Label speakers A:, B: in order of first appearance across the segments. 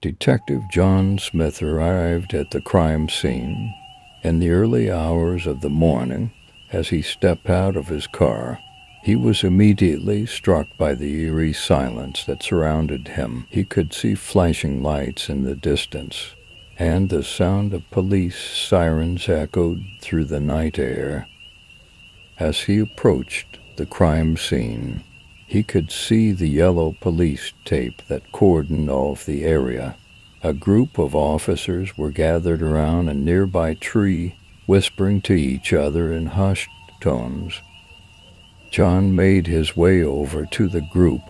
A: Detective John Smith arrived at the crime scene in the early hours of the morning. As he stepped out of his car, he was immediately struck by the eerie silence that surrounded him. He could see flashing lights in the distance, and the sound of police sirens echoed through the night air. As he approached the crime scene, he could see the yellow police tape that cordoned off the area. A group of officers were gathered around a nearby tree, whispering to each other in hushed tones. John made his way over to the group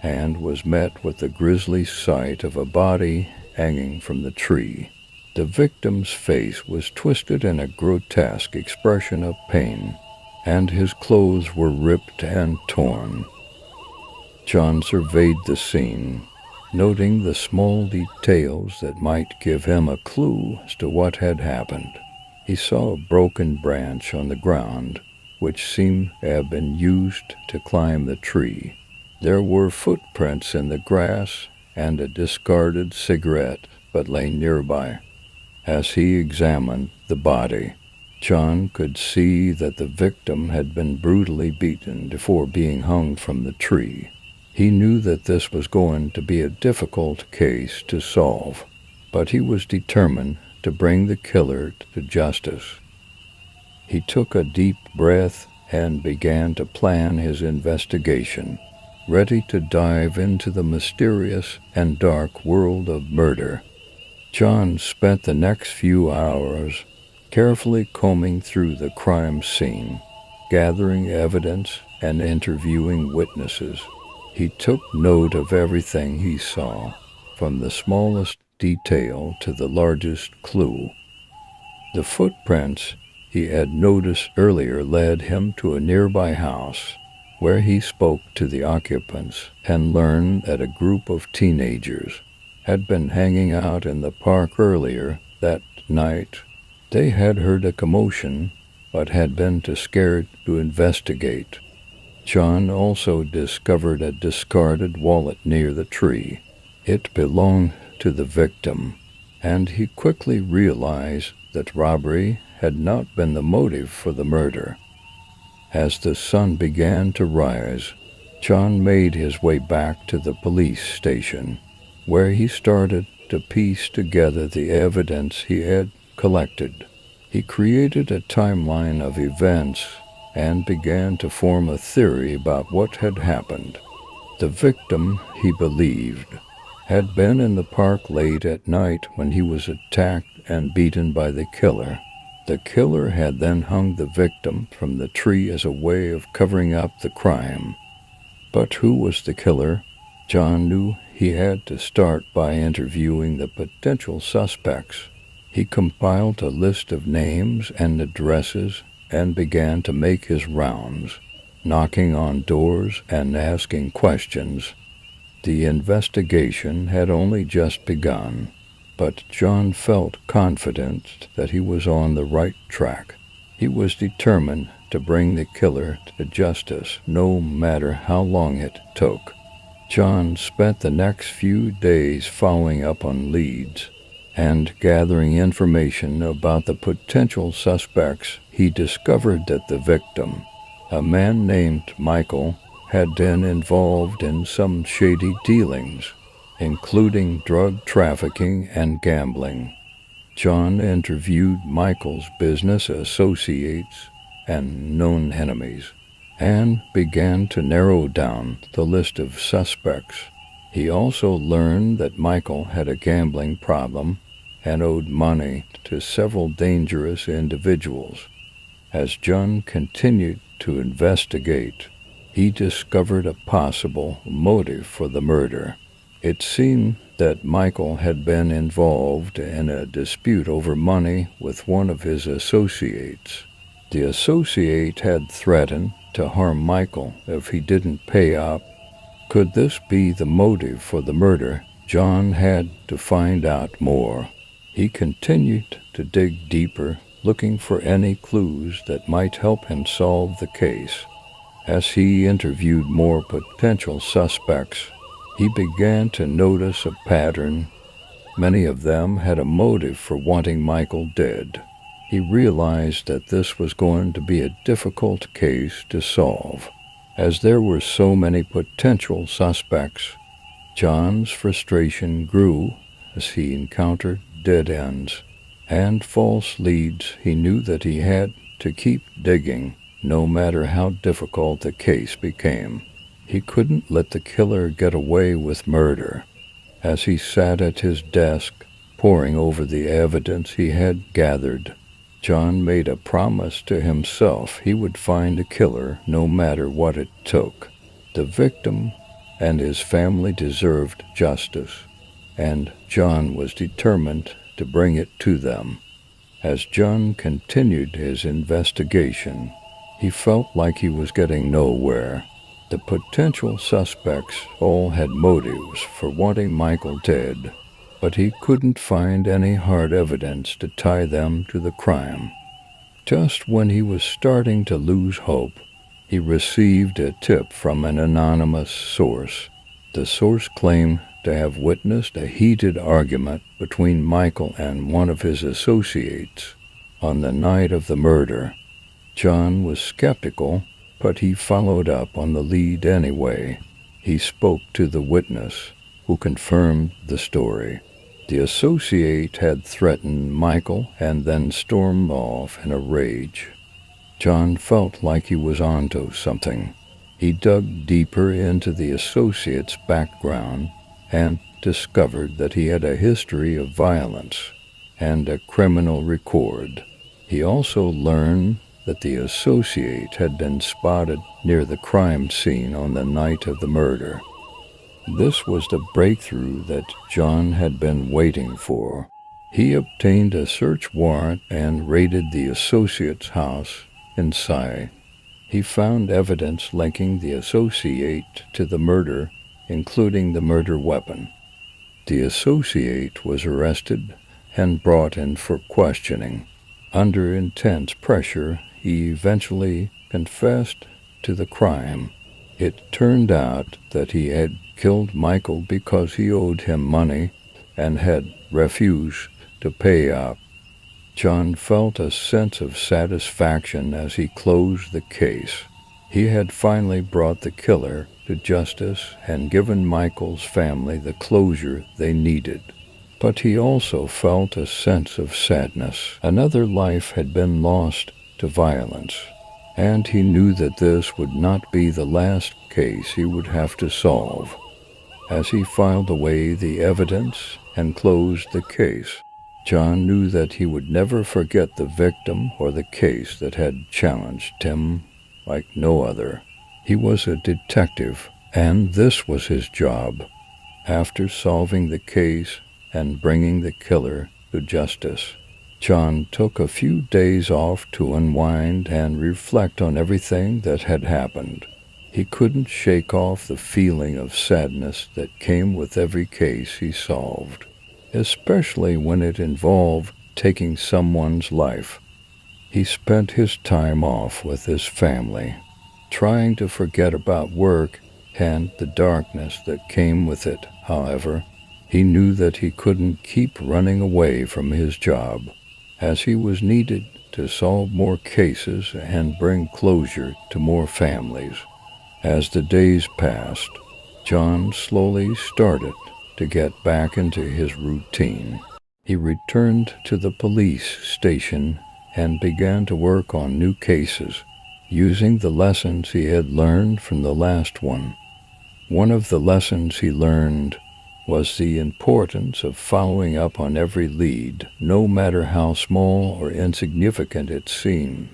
A: and was met with the grisly sight of a body hanging from the tree. The victim's face was twisted in a grotesque expression of pain, and his clothes were ripped and torn. John surveyed the scene, noting the small details that might give him a clue as to what had happened. He saw a broken branch on the ground, which seemed to have been used to climb the tree. There were footprints in the grass, and a discarded cigarette butt lay nearby. As he examined the body, John could see that the victim had been brutally beaten before being hung from the tree. He knew that this was going to be a difficult case to solve, but he was determined to bring the killer to justice. He took a deep breath and began to plan his investigation, ready to dive into the mysterious and dark world of murder. John spent the next few hours carefully combing through the crime scene, gathering evidence and interviewing witnesses. He took note of everything he saw, from the smallest detail to the largest clue. The footprints he had noticed earlier led him to a nearby house, where he spoke to the occupants and learned that a group of teenagers had been hanging out in the park earlier that night. They had heard a commotion, but had been too scared to investigate. John also discovered a discarded wallet near the tree. It belonged to the victim, and he quickly realized that robbery had not been the motive for the murder. As the sun began to rise, John made his way back to the police station, where he started to piece together the evidence he had collected. He created a timeline of events and began to form a theory about what had happened. The victim, he believed, had been in the park late at night when he was attacked and beaten by the killer. The killer had then hung the victim from the tree as a way of covering up the crime. But who was the killer? John knew he had to start by interviewing the potential suspects. He compiled a list of names and addresses and began to make his rounds, knocking on doors and asking questions. The investigation had only just begun, but John felt confident that he was on the right track. He was determined to bring the killer to justice, no matter how long it took. John spent the next few days following up on leads and gathering information about the potential suspects. He discovered that the victim, a man named Michael, had been involved in some shady dealings, including drug trafficking and gambling. John interviewed Michael's business associates and known enemies, and began to narrow down the list of suspects. He also learned that Michael had a gambling problem and owed money to several dangerous individuals. As John continued to investigate, he discovered a possible motive for the murder. It seemed that Michael had been involved in a dispute over money with one of his associates. The associate had threatened to harm Michael if he didn't pay up. Could this be the motive for the murder? John had to find out more. He continued to dig deeper, looking for any clues that might help him solve the case. As he interviewed more potential suspects, he began to notice a pattern. Many of them had a motive for wanting Michael dead. He realized that this was going to be a difficult case to solve, as there were so many potential suspects. John's frustration grew as he encountered dead ends and false leads. He knew that he had to keep digging, no matter how difficult the case became. He couldn't let the killer get away with murder. As he sat at his desk, poring over the evidence he had gathered, John made a promise to himself he would find the killer no matter what it took. The victim and his family deserved justice, and John was determined to bring it to them. As John continued his investigation, he felt like he was getting nowhere. The potential suspects all had motives for wanting Michael dead, but he couldn't find any hard evidence to tie them to the crime. Just when he was starting to lose hope, he received a tip from an anonymous source. The source claimed to have witnessed a heated argument between Michael and one of his associates on the night of the murder. John was skeptical, but he followed up on the lead anyway. He spoke to the witness, who confirmed the story. The associate had threatened Michael and then stormed off in a rage. John felt like he was onto something. He dug deeper into the associate's background and discovered that he had a history of violence and a criminal record. He also learned that the associate had been spotted near the crime scene on the night of the murder. This was the breakthrough that John had been waiting for. He obtained a search warrant and raided the associate's house inside. He found evidence linking the associate to the murder, including the murder weapon. The associate was arrested and brought in for questioning. Under intense pressure, he eventually confessed to the crime. It turned out that he had killed Michael because he owed him money and had refused to pay up. John felt a sense of satisfaction as he closed the case. He had finally brought the killer to justice and given Michael's family the closure they needed. But he also felt a sense of sadness. Another life had been lost to violence, and he knew that this would not be the last case he would have to solve. As he filed away the evidence and closed the case, John knew that he would never forget the victim or the case that had challenged him like no other. He was a detective, and this was his job. After solving the case and bringing the killer to justice, John took a few days off to unwind and reflect on everything that had happened. He couldn't shake off the feeling of sadness that came with every case he solved, especially when it involved taking someone's life. He spent his time off with his family, trying to forget about work and the darkness that came with it. However, he knew that he couldn't keep running away from his job, as he was needed to solve more cases and bring closure to more families. As the days passed, John slowly started to get back into his routine. He returned to the police station and began to work on new cases, using the lessons he had learned from the last one. One of the lessons he learned was the importance of following up on every lead, no matter how small or insignificant it seemed.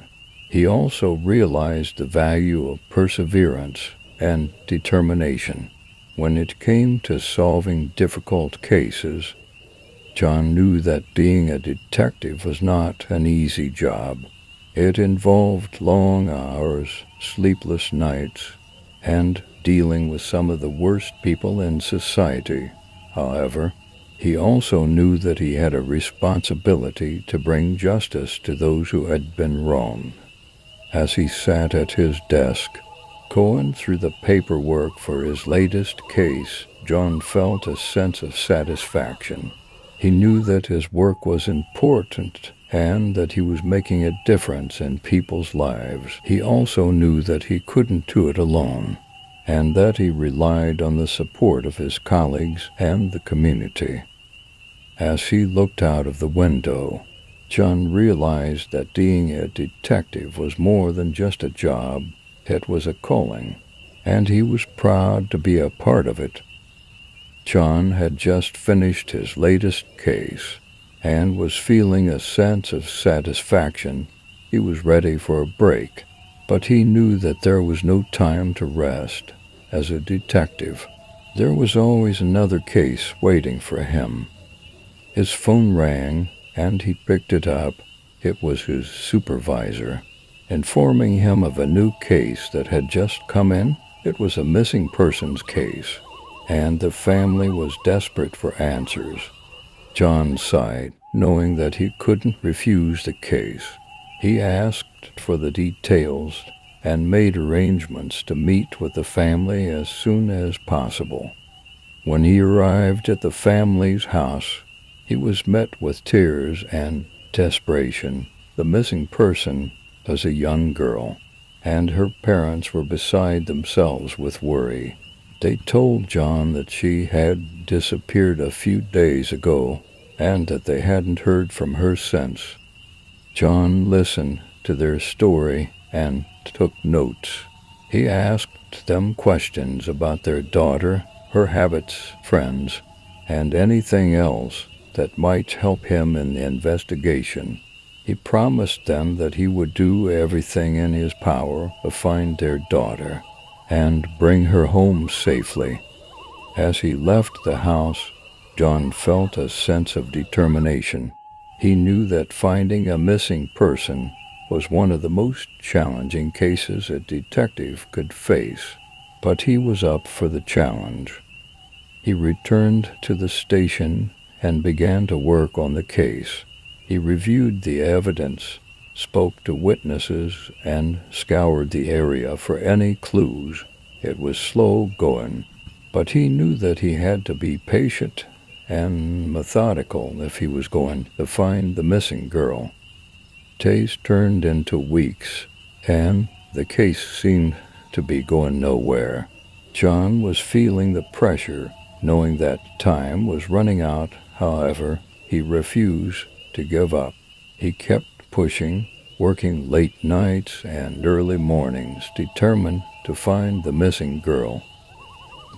A: He also realized the value of perseverance and determination. When it came to solving difficult cases, John knew that being a detective was not an easy job. It involved long hours, sleepless nights, and dealing with some of the worst people in society. However, he also knew that he had a responsibility to bring justice to those who had been wronged. As he sat at his desk, going through the paperwork for his latest case, John felt a sense of satisfaction. He knew that his work was important and that he was making a difference in people's lives. He also knew that he couldn't do it alone, and that he relied on the support of his colleagues and the community. As he looked out of the window, John realized that being a detective was more than just a job. It was a calling, and he was proud to be a part of it. John had just finished his latest case and was feeling a sense of satisfaction. He was ready for a break, but he knew that there was no time to rest. As a detective, there was always another case waiting for him. His phone rang, and he picked it up. It was his supervisor, informing him of a new case that had just come in. It was a missing persons case, and the family was desperate for answers. John sighed, knowing that he couldn't refuse the case. He asked for the details and made arrangements to meet with the family as soon as possible. When he arrived at the family's house, he was met with tears and desperation. The missing person was a young girl, and her parents were beside themselves with worry. They told John that she had disappeared a few days ago and that they hadn't heard from her since. John listened to their story and took notes. He asked them questions about their daughter, her habits, friends, and anything else that might help him in the investigation. He promised them that he would do everything in his power to find their daughter and bring her home safely. As he left the house, John felt a sense of determination. He knew that finding a missing person was one of the most challenging cases a detective could face, but he was up for the challenge. He returned to the station and began to work on the case. He reviewed the evidence, spoke to witnesses, and scoured the area for any clues. It was slow going, but he knew that he had to be patient and methodical if he was going to find the missing girl. Days turned into weeks, and the case seemed to be going nowhere. John was feeling the pressure, knowing that time was running out. However, he refused to give up. He kept pushing, working late nights and early mornings, determined to find the missing girl.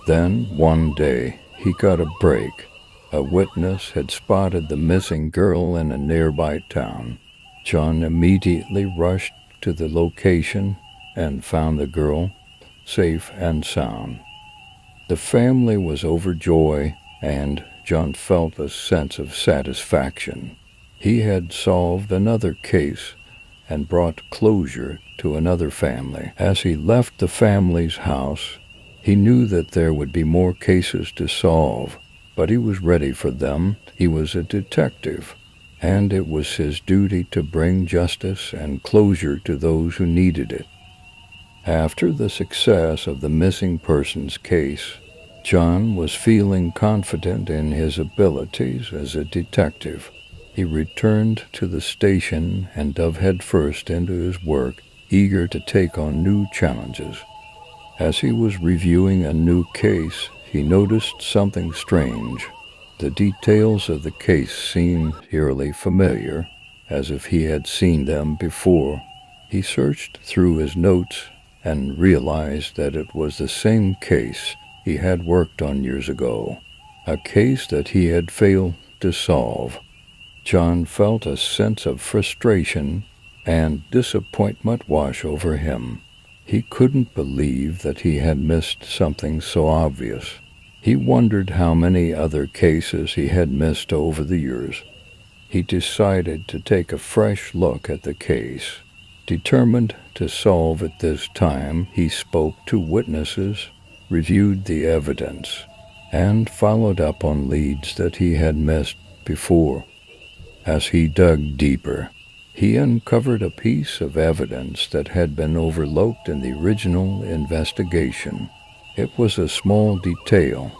A: Then, one day, he got a break. A witness had spotted the missing girl in a nearby town. John immediately rushed to the location and found the girl safe and sound. The family was overjoyed, and John felt a sense of satisfaction. He had solved another case and brought closure to another family. As he left the family's house, he knew that there would be more cases to solve, but he was ready for them. He was a detective, and it was his duty to bring justice and closure to those who needed it. After the success of the missing persons case, John was feeling confident in his abilities as a detective. He returned to the station and dove headfirst into his work, eager to take on new challenges. As he was reviewing a new case, he noticed something strange. The details of the case seemed eerily familiar, as if he had seen them before. He searched through his notes and realized that it was the same case he had worked on years ago, a case that he had failed to solve. John felt a sense of frustration and disappointment wash over him. He couldn't believe that he had missed something so obvious. He wondered how many other cases he had missed over the years. He decided to take a fresh look at the case. Determined to solve it this time, he spoke to witnesses, reviewed the evidence, and followed up on leads that he had missed before. As he dug deeper, he uncovered a piece of evidence that had been overlooked in the original investigation. It was a small detail,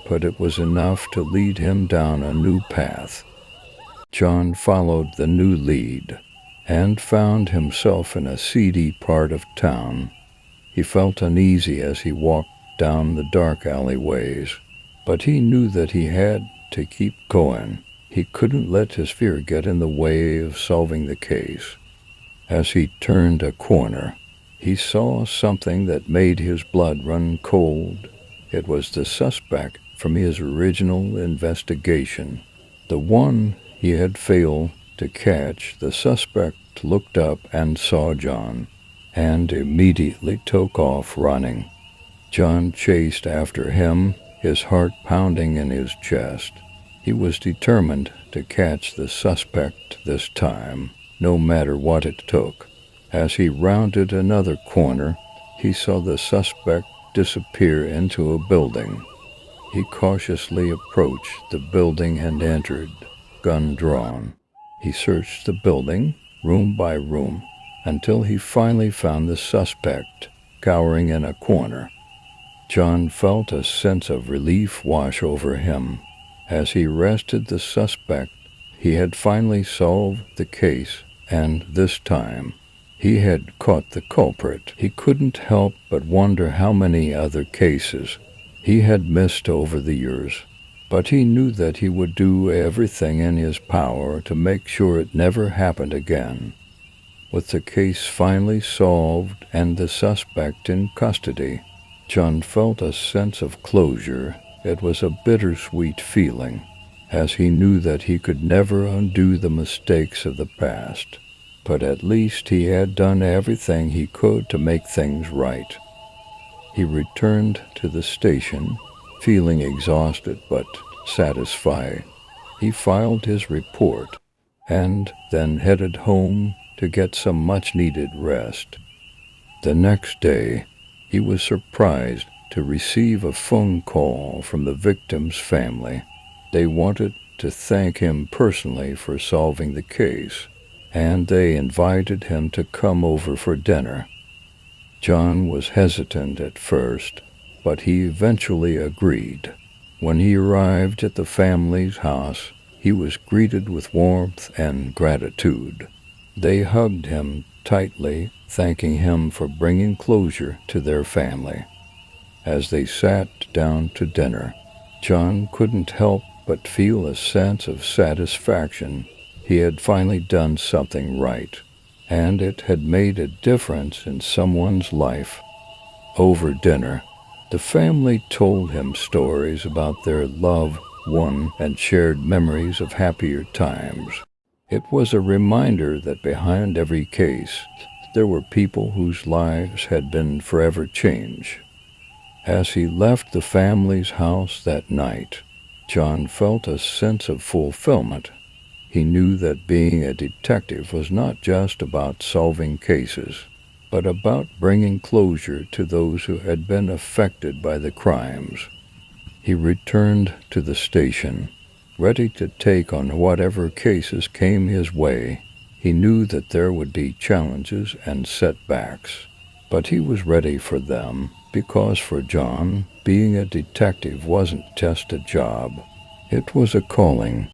A: but it was enough to lead him down a new path. John followed the new lead and found himself in a seedy part of town. He felt uneasy as he walked down the dark alleyways, but he knew that he had to keep going. He couldn't let his fear get in the way of solving the case. As he turned a corner, he saw something that made his blood run cold. It was the suspect from his original investigation, the one he had failed to catch. The suspect looked up and saw John, and immediately took off running. John chased after him, his heart pounding in his chest. He was determined to catch the suspect this time, no matter what it took. As he rounded another corner, he saw the suspect disappear into a building. He cautiously approached the building and entered, gun drawn. He searched the building, room by room, until he finally found the suspect cowering in a corner. John felt a sense of relief wash over him. As he arrested the suspect, he had finally solved the case, and this time he had caught the culprit. He couldn't help but wonder how many other cases he had missed over the years, but he knew that he would do everything in his power to make sure it never happened again. With the case finally solved and the suspect in custody, John felt a sense of closure. It was a bittersweet feeling, as he knew that he could never undo the mistakes of the past, but at least he had done everything he could to make things right. He returned to the station, feeling exhausted but satisfied. He filed his report and then headed home to get some much-needed rest. The next day, he was surprised to receive a phone call from the victim's family. They wanted to thank him personally for solving the case, and they invited him to come over for dinner. John was hesitant at first, but he eventually agreed. When he arrived at the family's house, he was greeted with warmth and gratitude. They hugged him tightly, thanking him for bringing closure to their family. As they sat down to dinner, John couldn't help but feel a sense of satisfaction. He had finally done something right, and it had made a difference in someone's life. Over dinner, the family told him stories about their loved one and shared memories of happier times. It was a reminder that behind every case, there were people whose lives had been forever changed. As he left the family's house that night, John felt a sense of fulfillment. He knew that being a detective was not just about solving cases, but about bringing closure to those who had been affected by the crimes. He returned to the station, ready to take on whatever cases came his way. He knew that there would be challenges and setbacks, but he was ready for them, because for John, being a detective wasn't just a job. It was a calling.